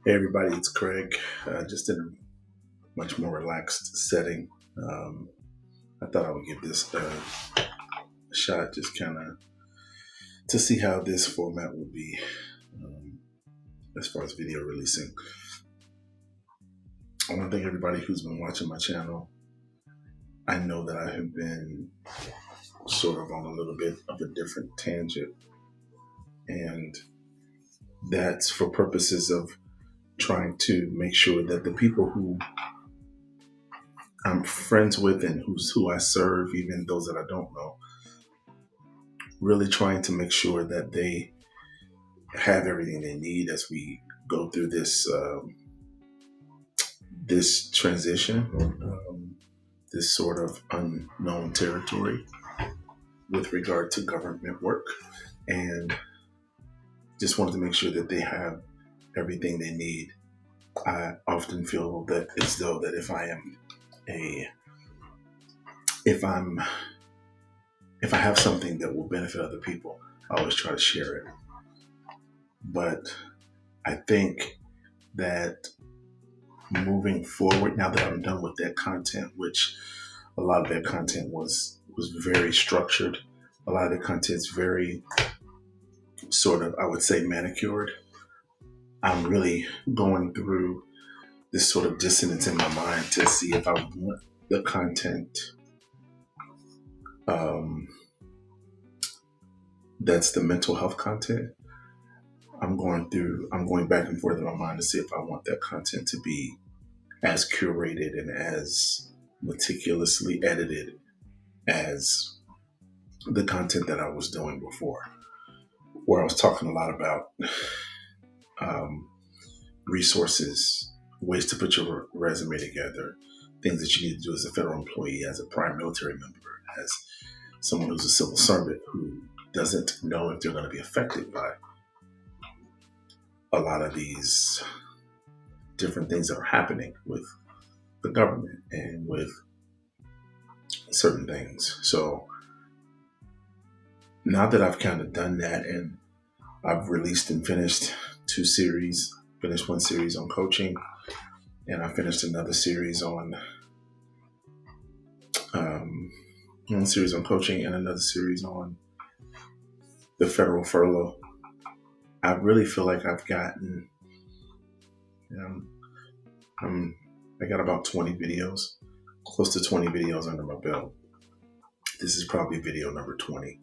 Hey everybody, it's Craig. Just in a much more relaxed setting. Um, I thought I would give this a shot, just kind of to see how this format will be um, as far as video releasing. I want to thank everybody who's been watching my channel. I know that I have been sort of on a little bit of a different tangent, and that's for purposes of trying to make sure that the people who I'm friends with and who I serve, even those that I don't know, really trying to make sure that they have everything they need as we go through this transition, this sort of unknown territory with regard to government work, and just wanted to make sure that they have everything they need. I often feel that as though that if I'm if I have something that will benefit other people, I always try to share it. But I think that moving forward, now that I'm done with that content, which a lot of that content was very structured, a lot of the content's very sort of, I would say, manicured. I'm really going through this sort of dissonance in my mind to see if I want the content that's the mental health content. I'm going back and forth in my mind to see if I want that content to be as curated and as meticulously edited as the content that I was doing before, where I was talking a lot about resources, ways to put your resume together, things that you need to do as a federal employee, as a prior military member, as someone who's a civil servant who doesn't know if they're going to be affected by a lot of these different things that are happening with the government and with certain things. So now that I've kind of done that, and I've released and finished finished one series on coaching, and I finished another series on one series on coaching and another series on the federal furlough. I really feel like I've gotten, I got about 20 videos, close to 20 videos under my belt. This is probably video number 20.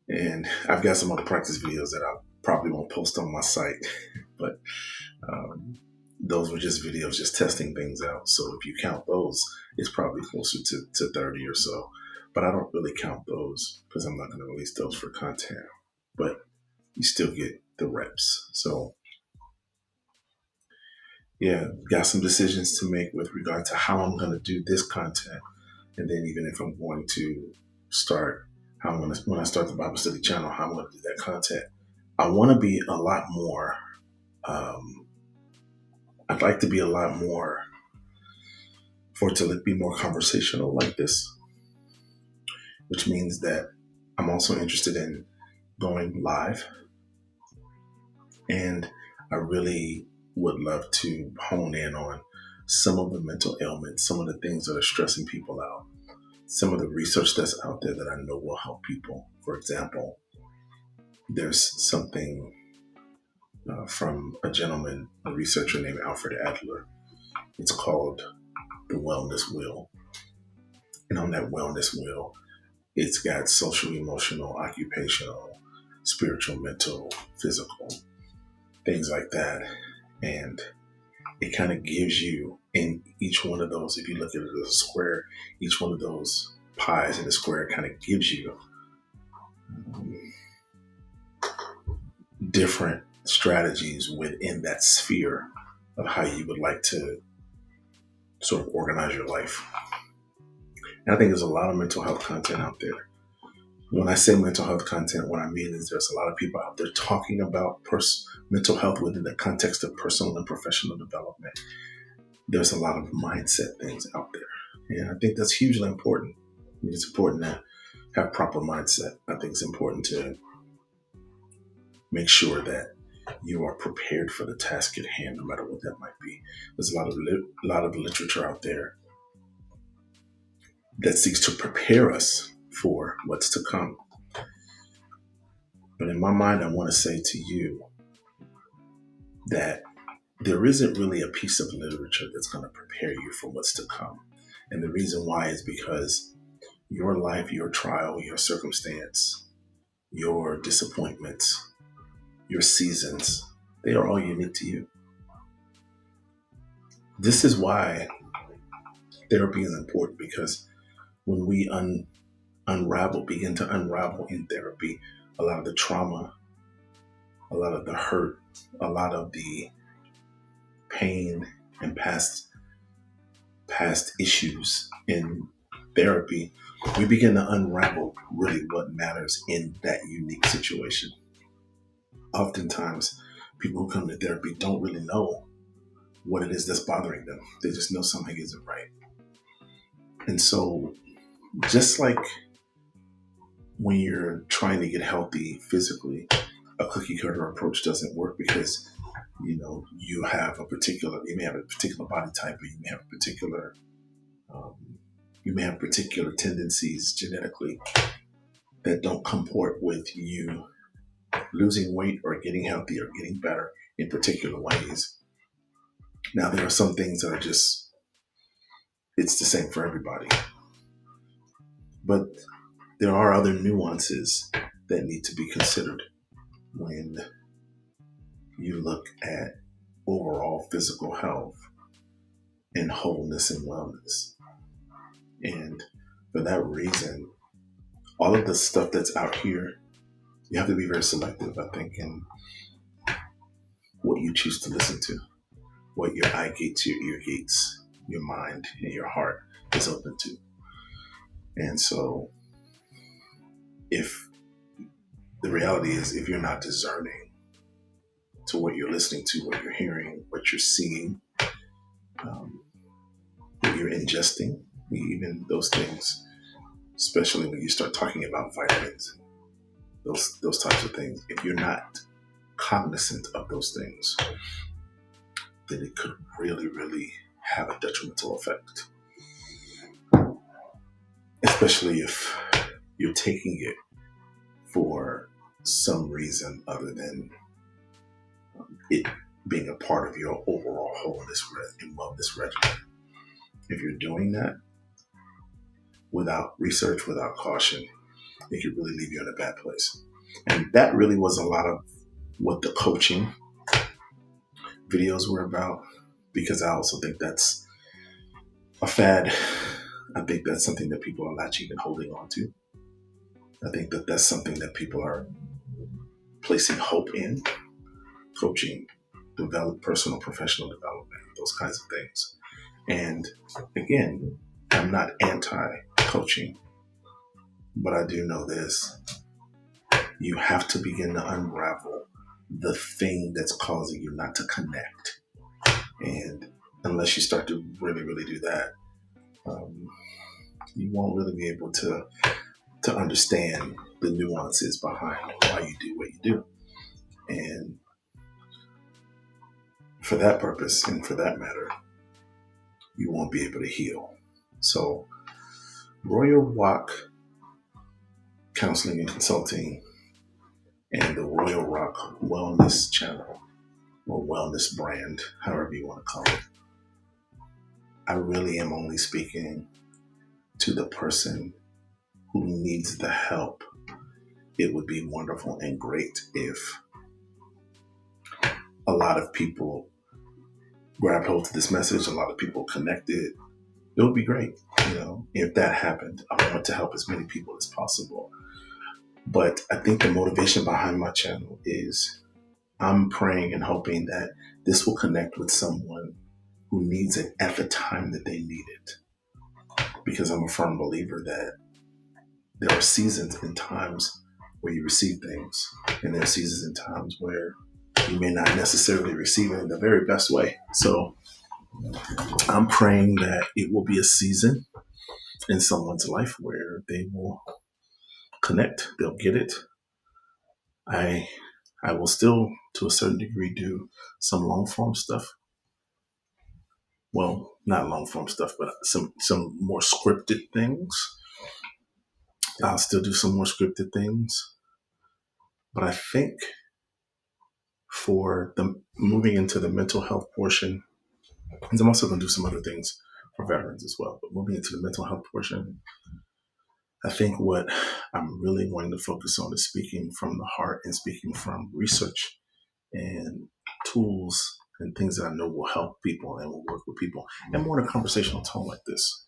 And I've got some other practice videos that I probably won't post on my site, but those were just videos just testing things out. So if you count those, it's probably closer to 30 or so. But I don't really count those because I'm not going to release those for content. But you still get the reps. So yeah, got some decisions to make with regard to how I'm going to do this content. And then even if I'm going to start, when I start the Bible study channel, how I'm going to do that content. I want to be a lot more, I'd like to be a lot more, for it to be more conversational like this, which means that I'm also interested in going live. And I really would love to hone in on some of the mental ailments, some of the things that are stressing people out, some of the research that's out there that I know will help people. For example, there's something from a gentleman, a researcher named Alfred Adler. It's called the Wellness Wheel. And on that wellness wheel, it's got social, emotional, occupational, spiritual, mental, physical, things like that. And it kind of gives you in each one of those, if you look at it as a square, each one of those pies in the square kind of gives you different strategies within that sphere of how you would like to sort of organize your life. And I think there's a lot of mental health content out there. When I say mental health content, what I mean is there's a lot of people out there talking about mental health within the context of personal and professional development. There's a lot of mindset things out there. And I think that's hugely important. I think it's important to have proper mindset. I think it's important to make sure that you are prepared for the task at hand, no matter what that might be. There's a lot of literature out there that seeks to prepare us for what's to come. But in my mind, I want to say to you that there isn't really a piece of literature that's going to prepare you for what's to come. And the reason why is because your life, your trial, your circumstance, your disappointments, your seasons, they are all unique to you. This is why therapy is important, because when we begin to unravel in therapy, a lot of the trauma, a lot of the hurt, a lot of the pain and past issues in therapy, we begin to unravel really what matters in that unique situation. Oftentimes, people who come to therapy don't really know what it is that's bothering them. They just know something isn't right. And so, just like when you're trying to get healthy physically, a cookie cutter approach doesn't work, because you may have a particular body type, or you may have particular tendencies genetically that don't comport with you losing weight or getting healthy or getting better in particular ways. Now, there are some things that are just, it's the same for everybody. But there are other nuances that need to be considered when you look at overall physical health and wholeness and wellness. And for that reason, all of the stuff that's out here, you have to be very selective, I think, in what you choose to listen to, what your eye gates, your ear gates, your mind, and your heart is open to. And so, if the reality is, if you're not discerning to what you're listening to, what you're hearing, what you're seeing, what you're ingesting, even those things, especially when you start talking about vitamins, those types of things, if you're not cognizant of those things, then it could really, really have a detrimental effect. Especially if you're taking it for some reason other than it being a part of your overall wholeness and wellness regimen. If you're doing that without research, without caution, it could really leave you in a bad place. And that really was a lot of what the coaching videos were about, because I also think that's a fad. I think that's something that people are latching and holding on to. I think that that's something that people are placing hope in. Coaching, personal, professional development, those kinds of things. And again, I'm not anti-coaching, but I do know this. You have to begin to unravel the thing that's causing you not to connect. And unless you start to really, really do that, you won't really be able to understand the nuances behind why you do what you do. And for that purpose, and for that matter, you won't be able to heal. So, Royal Rock Counseling and Consulting and the Royal Rock Wellness Channel, or Wellness Brand, however you want to call it, I really am only speaking to the person who needs the help. It would be wonderful and great if a lot of people grabbed hold to this message, a lot of people connected. It would be great, if that happened. I want to help as many people as possible. But I think the motivation behind my channel is I'm praying and hoping that this will connect with someone who needs it at the time that they need it. Because I'm a firm believer that there are seasons and times where you receive things, and there are seasons and times where you may not necessarily receive it in the very best way. So I'm praying that it will be a season in someone's life where they will connect, they'll get it. I will still to a certain degree, do some long form stuff. Well, not long form stuff, but some more scripted things. I'll still do some more scripted things. But I think for the moving into the mental health portion, because I'm also going to do some other things for veterans as well, but moving into the mental health portion, I think what I'm really going to focus on is speaking from the heart and speaking from research and tools and things that I know will help people and will work with people, and more in a conversational tone like this,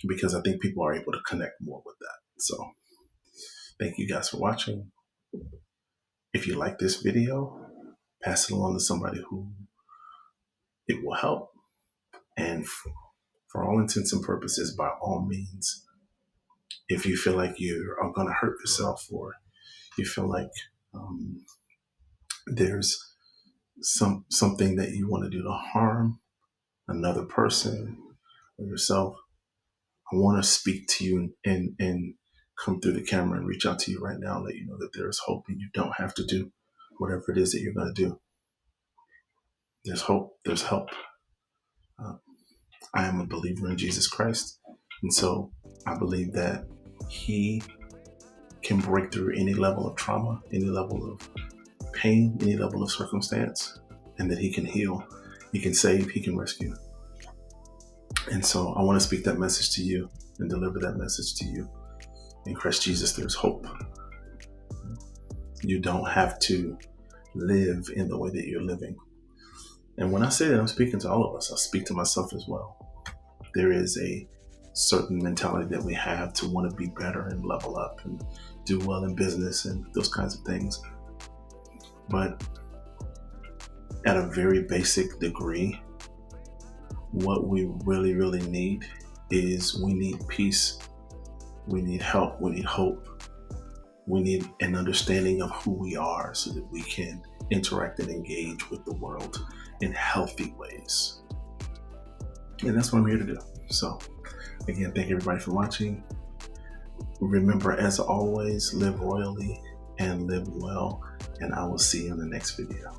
because I think people are able to connect more with that. So thank you guys for watching. If you like this video, pass it along to somebody who it will help. And for all intents and purposes, by all means, if you feel like you are going to hurt yourself, or you feel like there's something that you want to do to harm another person or yourself, I want to speak to you and come through the camera and reach out to you right now and let you know that there is hope, and you don't have to do whatever it is that you're going to do. There's hope. There's help. I am a believer in Jesus Christ, and so I believe that He can break through any level of trauma, any level of pain, any level of circumstance, and that He can heal, He can save, He can rescue. And so I want to speak that message to you and deliver that message to you. In Christ Jesus, there's hope. You don't have to live in the way that you're living. And when I say that, I'm speaking to all of us. I speak to myself as well. There is a certain mentality that we have to want to be better and level up and do well in business and those kinds of things. But at a very basic degree, what we really, really need is we need peace. We need help. We need hope. We need an understanding of who we are so that we can interact and engage with the world in healthy ways. And that's what I'm here to do. So again, thank everybody for watching. Remember, as always, live royally and live well. And I will see you in the next video.